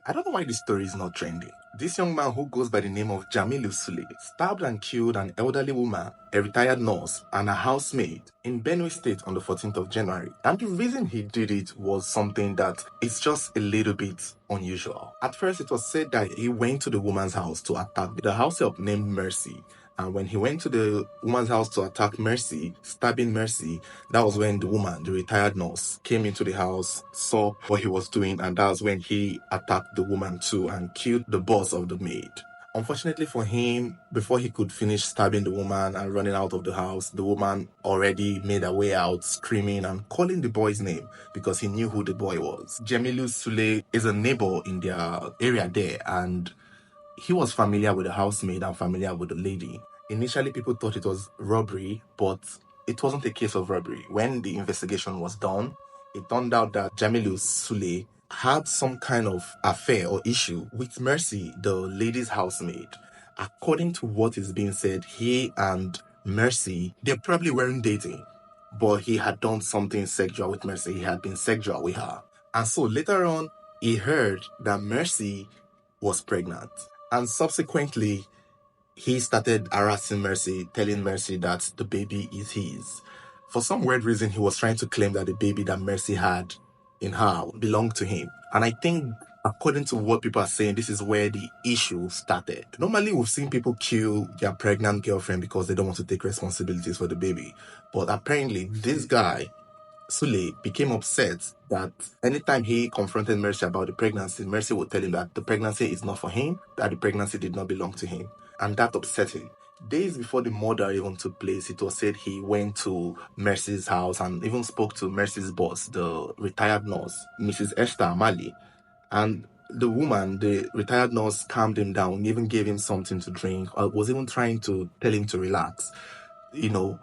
I don't know why this story is not trending. This young man who goes by the name of Jamilu Sule stabbed and killed an elderly woman, a retired nurse, and a housemaid in Benue State on the 14th of January. And the reason he did it was something that is just a little bit unusual. At first, it was said that he went to the woman's house to attack the house help named Mercy. And when he went to the woman's house to attack Mercy, stabbing Mercy, that was when the woman, the retired nurse, came into the house, saw what he was doing, and that was when he attacked the woman too and killed the boss of the maid. Unfortunately for him, before he could finish stabbing the woman and running out of the house, the woman already made her way out, screaming and calling the boy's name because he knew who the boy was. Jamilu Sule is a neighbor in their area there, and he was familiar with the housemaid and familiar with the lady. Initially, people thought it was robbery, but it wasn't a case of robbery. When the investigation was done, it turned out that Jamilu Sule had some kind of affair or issue with Mercy, the lady's housemaid. According to what is being said, he and Mercy, they probably weren't dating, but he had done something sexual with Mercy. He had been sexual with her. And so later on, he heard that Mercy was pregnant. And subsequently, he started harassing Mercy, telling Mercy that the baby is his. For some weird reason, he was trying to claim that the baby that Mercy had in her belonged to him. And I think, according to what people are saying, this is where the issue started. Normally, we've seen people kill their pregnant girlfriend because they don't want to take responsibilities for the baby. But apparently, this guy, Sule, became upset that anytime he confronted Mercy about the pregnancy, Mercy would tell him that the pregnancy is not for him, that the pregnancy did not belong to him. And that upset him. Days before the murder even took place, it was said he went to Mercy's house and even spoke to Mercy's boss, the retired nurse, Mrs. Esther Amali. And the woman, the retired nurse, calmed him down, even gave him something to drink, was even trying to tell him to relax,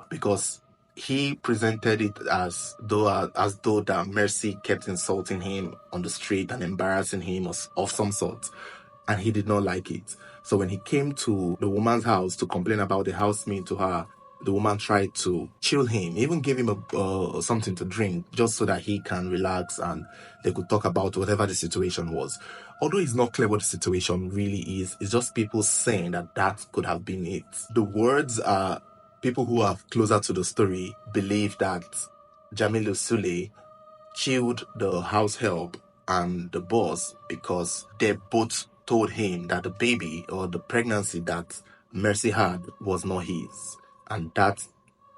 because he presented it as though that Mercy kept insulting him on the street and embarrassing him of some sort, and he did not like it. So when he came to the woman's house to complain about the housemaid to her, the woman tried to chill him, even gave him something to drink just so that he can relax and they could talk about whatever the situation was. Although it's not clear what the situation really is, it's just people saying that could have been it. The words are, people who are closer to the story believe that Jamilu Sule killed the house help and the boss because they both told him that the baby or the pregnancy that Mercy had was not his. And that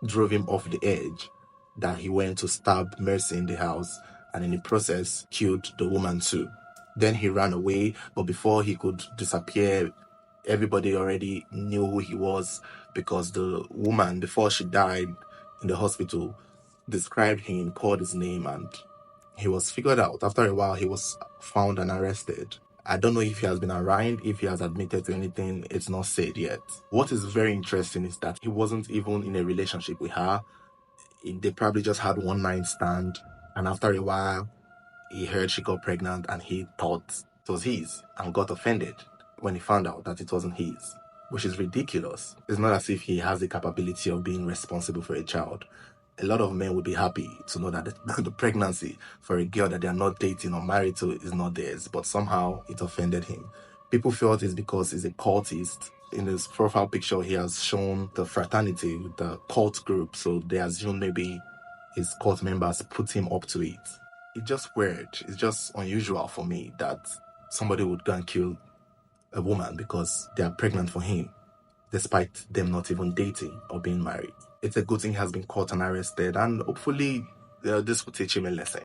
drove him off the edge, that he went to stab Mercy in the house and in the process killed the woman too. Then he ran away, but before he could disappear, everybody already knew who he was because the woman, before she died in the hospital, described him, called his name, and he was figured out. After a while, he was found and arrested. I don't know if he has been arraigned, if he has admitted to anything, it's not said yet. What is very interesting is that he wasn't even in a relationship with her. They probably just had one night stand, and after a while, he heard she got pregnant and he thought it was his and got offended when he found out that it wasn't his, which is ridiculous. It's not as if he has the capability of being responsible for a child. A lot of men would be happy to know that the pregnancy for a girl that they are not dating or married to is not theirs, but somehow it offended him. People felt it's because he's a cultist. In his profile picture, he has shown the fraternity with the cult group, so they assume maybe his cult members put him up to it. It's just weird. It's just unusual for me that somebody would go and kill a woman because they are pregnant for him, despite them not even dating or being married. It's a good thing he has been caught and arrested, and hopefully this will teach him a lesson.